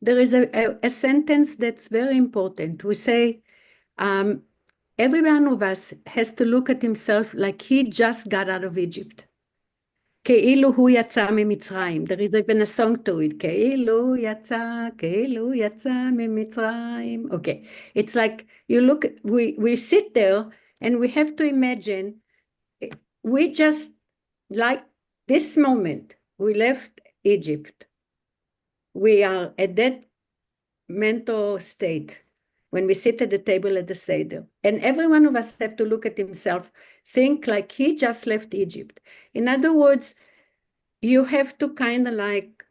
Speaker 4: there is a sentence that's very important. We say, every one of us has to look at himself like he just got out of Egypt. כאילו הוא יצא ממצרים. There is even a song to it. כאילו יצא ממצרים. Okay, it's like you look, we sit there and we have to imagine, we just, like this moment, we left Egypt. We are at that mental state. when we sit at the table at the Seder. And every one of us have to look at himself, think like he just left Egypt. In other words, you have to kind of like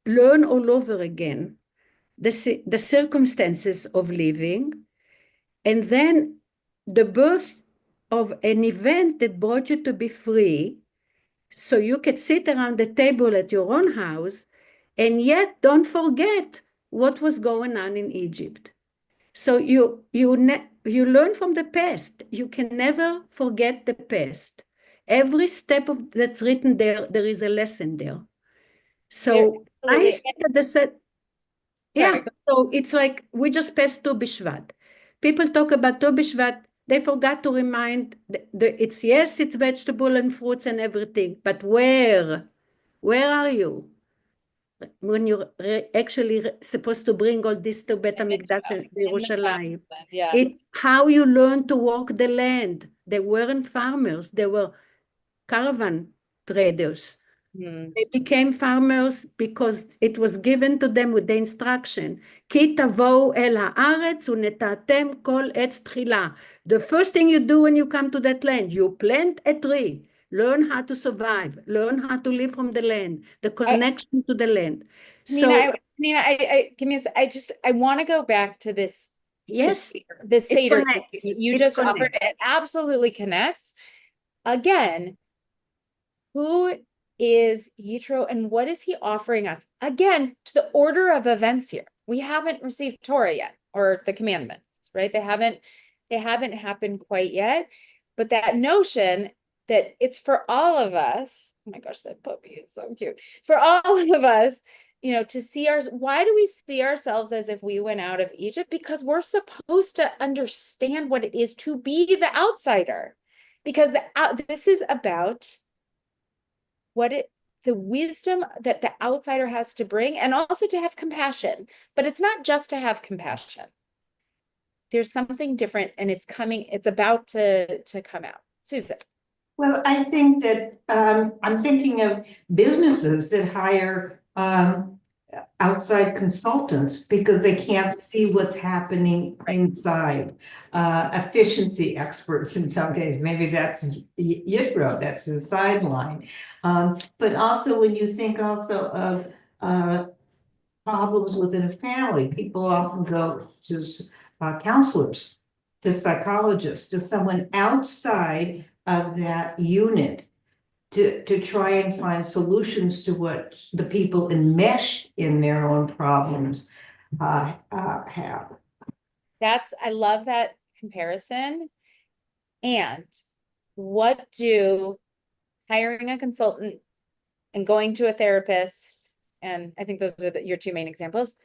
Speaker 4: learn all over again the circumstances of living, and then the birth of an event that brought you to be free, so you could sit around the table at your own house, and yet don't forget what was going on in Egypt. So you learn from the past. You can never forget the past. Every step of that's written there, there is a lesson there. So I said that the set, yeah. So it's like we just passed Tu B'Shvat. People talk about Tu B'Shvat. They forgot to remind it's yes, it's vegetable and fruits and everything, but where are you when you're actually supposed to bring all this to Bet HaMikdash and Yerushalayim?
Speaker 1: Yeah.
Speaker 4: It's how you learn to walk the land. They weren't farmers. They were caravan traders. They became farmers because it was given to them with the instruction. כי תבואו אל הארץ ונטעתם כל עץ תחילה. The first thing you do when you come to that land, you plant a tree. Learn how to survive. Learn how to live from the land. The connection to the land.
Speaker 1: Nina, give me I want to go back to this.
Speaker 4: Yes.
Speaker 1: This Seder
Speaker 4: connects.
Speaker 1: you
Speaker 4: It
Speaker 1: just offered.
Speaker 4: connects.
Speaker 1: It absolutely connects. Again, who is Yitro and what is he offering us? Again, to the order of events here. We haven't received Torah yet, or the commandments, right? They haven't happened quite yet. But that notion that it's for all of us, oh my gosh, that puppy is so cute. For all of us, to see why do we see ourselves as if we went out of Egypt? Because we're supposed to understand what it is to be the outsider. Because this is about the wisdom that the outsider has to bring, and also to have compassion. But it's not just to have compassion. There's something different, and it's about to come out. Susan.
Speaker 5: Well, I think that I'm thinking of businesses that hire outside consultants because they can't see what's happening inside. Efficiency experts in some cases, maybe that's Yitro, that's the sideline. But also when you think also of problems within a family, people often go to counselors, to psychologists, to someone outside of that unit to try and find solutions to what the people enmeshed in their own problems have.
Speaker 1: I love that comparison. And what do hiring a consultant and going to a therapist, and I think those are your two main examples,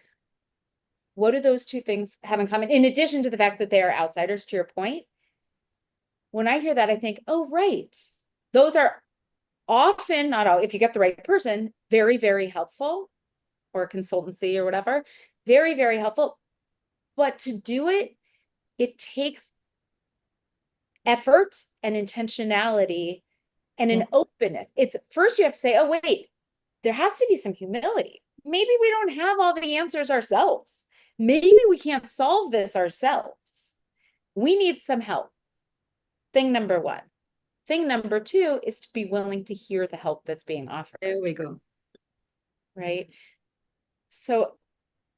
Speaker 1: what do those two things have in common? In addition to the fact that they are outsiders, to your point, when I hear that, I think, oh, right. Those are often, not all, if you get the right person, very, very helpful, or consultancy or whatever, very, very helpful. But to do it, it takes effort and intentionality and an openness. It's first you have to say, oh, wait, there has to be some humility. Maybe we don't have all the answers ourselves. Maybe we can't solve this ourselves. We need some help. Thing number one. Thing number two is to be willing to hear the help that's being offered.
Speaker 4: There we go.
Speaker 1: Right? So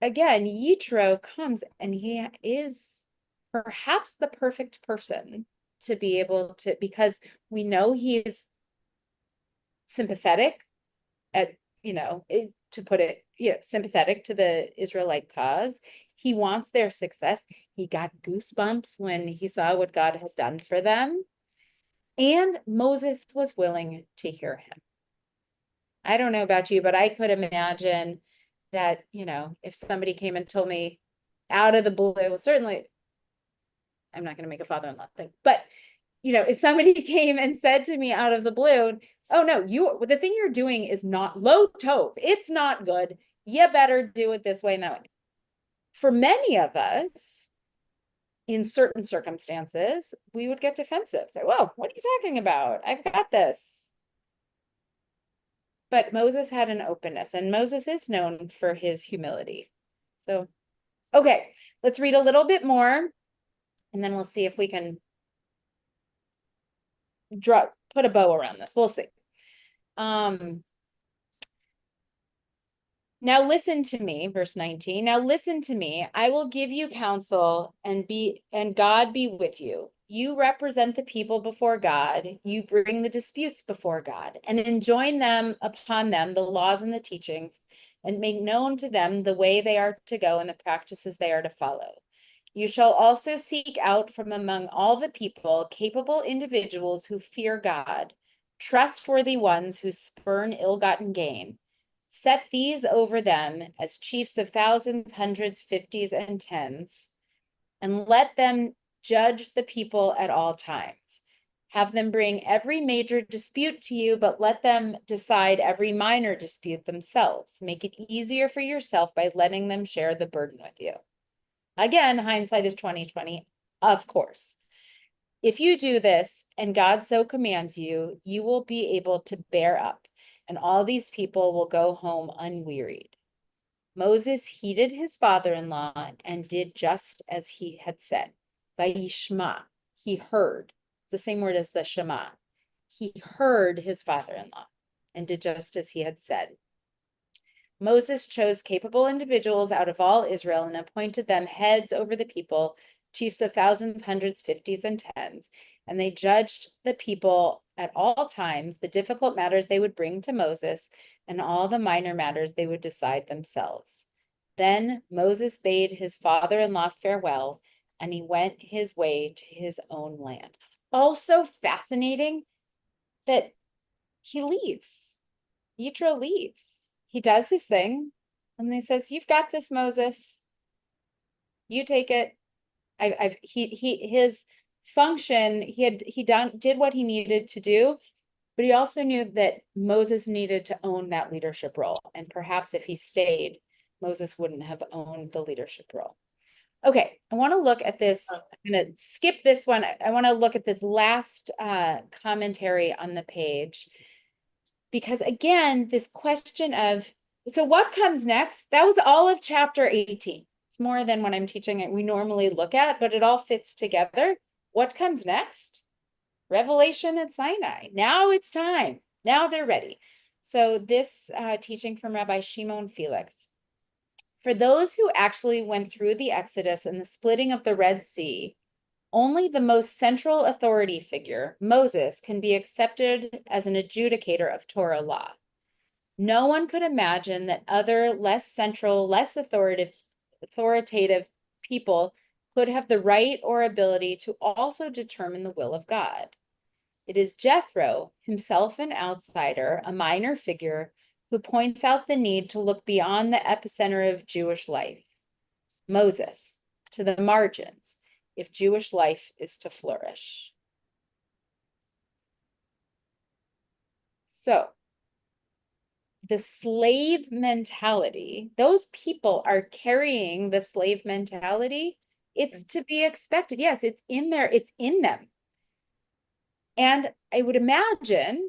Speaker 1: again, Yitro comes and he is perhaps the perfect person to be able to, because we know he's sympathetic to put it, sympathetic to the Israelite cause. He wants their success. He got goosebumps when he saw what God had done for them. And Moses was willing to hear him. I don't know about you, but I could imagine that, if somebody came and told me out of the blue, certainly, I'm not going to make a father-in-law thing, but, if somebody came and said to me out of the blue, oh no, the thing you're doing is not lo tov. It's not good. You better do it this way and that way. For many of us, in certain circumstances, we would get defensive. Say, whoa, what are you talking about? I've got this. But Moses had an openness, and Moses is known for his humility. So, Okay, let's read a little bit more, and then we'll see if we can put a bow around this. We'll see. Now listen to me, verse 19. Now listen to me. I will give you counsel and God be with you. You represent the people before God. You bring the disputes before God and enjoin them upon them the laws and the teachings and make known to them the way they are to go and the practices they are to follow. You shall also seek out from among all the people capable individuals who fear God, trustworthy ones who spurn ill-gotten gain. Set these over them as chiefs of thousands, hundreds, fifties, and tens, and let them judge the people at all times. Have them bring every major dispute to you, but let them decide every minor dispute themselves. Make it easier for yourself by letting them share the burden with you. Again, hindsight is 20/20, of course. If you do this, and God so commands you, you will be able to bear up, and all these people will go home unwearied. Moses heeded his father-in-law and did just as he had said. Vayishma, he heard. It's the same word as the Shema. He heard his father-in-law and did just as he had said. Moses chose capable individuals out of all Israel and appointed them heads over the people, chiefs of thousands, hundreds, fifties, and tens. And they judged the people at all times. The difficult matters they would bring to Moses, and all the minor matters they would decide themselves. Then Moses bade his father-in-law farewell, and he went his way to his own land. Also fascinating that he leaves. Yitro leaves. He does his thing, and he says, "You've got this, Moses. You take it." His function, did what he needed to do, but he also knew that Moses needed to own that leadership role, and perhaps if he stayed, Moses wouldn't have owned the leadership role. Okay, I want to look at this. I'm going to skip this one. I want to look at this last commentary on the page. Because again, this question of, so what comes next? That was all of chapter 18. It's more than what I'm teaching it we normally look at, but it all fits together. What comes next? Revelation at Sinai. Now it's time. Now they're ready. So this teaching from Rabbi Shimon Felix. For those who actually went through the Exodus and the splitting of the Red Sea, only the most central authority figure, Moses, can be accepted as an adjudicator of Torah law. No one could imagine that other less central, less authoritative people could have the right or ability to also determine the will of God. It is Jethro, himself an outsider, a minor figure, who points out the need to look beyond the epicenter of Jewish life, Moses, to the margins, if Jewish life is to flourish. So, the slave mentality, those people are carrying the slave mentality. It's to be expected. Yes, it's in there. It's in them. And I would imagine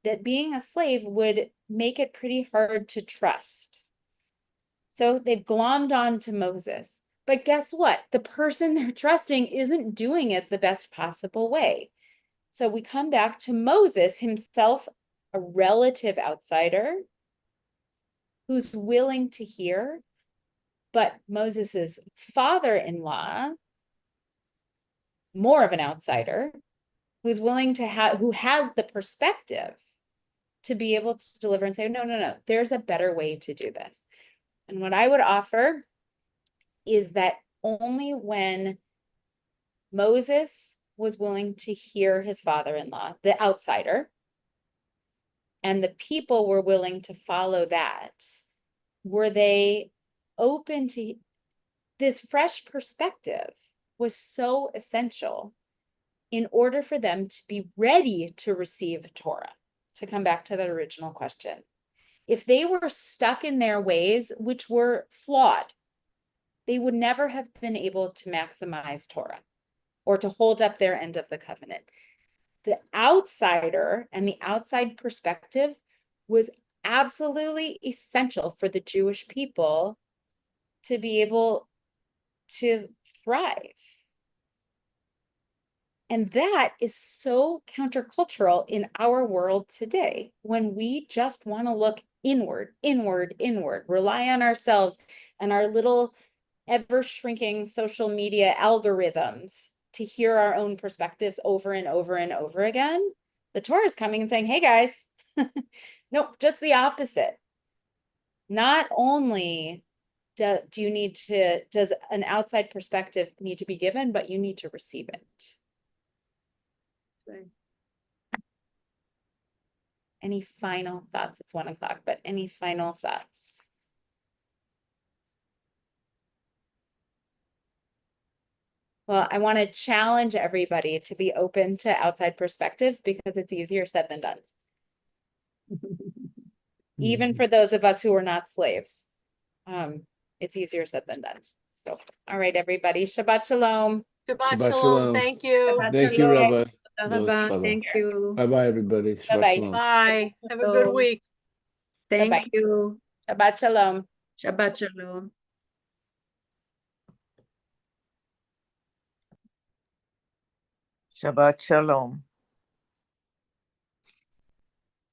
Speaker 1: that being a slave would make it pretty hard to trust. So they've glommed on to Moses. But guess what? The person they're trusting isn't doing it the best possible way. So we come back to Moses himself, a relative outsider who's willing to hear, but Moses's father-in-law, more of an outsider, who's willing to who has the perspective to be able to deliver and say, no, there's a better way to do this. And what I would offer is that only when Moses was willing to hear his father-in-law, the outsider, and the people were willing to follow that, were they open to this fresh perspective was so essential in order for them to be ready to receive Torah, to come back to that original question. If they were stuck in their ways, which were flawed, they would never have been able to maximize Torah or to hold up their end of the covenant. The outsider and the outside perspective was absolutely essential for the Jewish people to be able to thrive. And that is so countercultural in our world today, when we just want to look inward, inward, inward, rely on ourselves and our little ever shrinking social media algorithms to hear our own perspectives over and over and over again. The Torah is coming and saying, hey guys, nope, just the opposite. Not only does an outside perspective need to be given, but you need to receive it.
Speaker 4: Right.
Speaker 1: Any final thoughts? It's 1 o'clock, but any final thoughts? Well, I want to challenge everybody to be open to outside perspectives, because it's easier said than done. Even for those of us who are not slaves. It's easier said than done. So, all right, everybody. Shabbat shalom.
Speaker 6: Shabbat
Speaker 3: Shabbat
Speaker 6: shalom.
Speaker 3: shalom.
Speaker 6: Thank you.
Speaker 4: Shabbat
Speaker 3: Thank you,
Speaker 4: shalom.
Speaker 3: Rabbi
Speaker 4: Thank
Speaker 3: Lewis. Bye-bye.
Speaker 4: you.
Speaker 3: Bye-bye, everybody. Shabbat
Speaker 1: Bye-bye.
Speaker 3: shalom.
Speaker 6: Bye. Have a good week.
Speaker 1: Bye-bye.
Speaker 4: Thank you.
Speaker 1: Shabbat shalom.
Speaker 4: Shabbat shalom.
Speaker 8: Shabbat Shalom.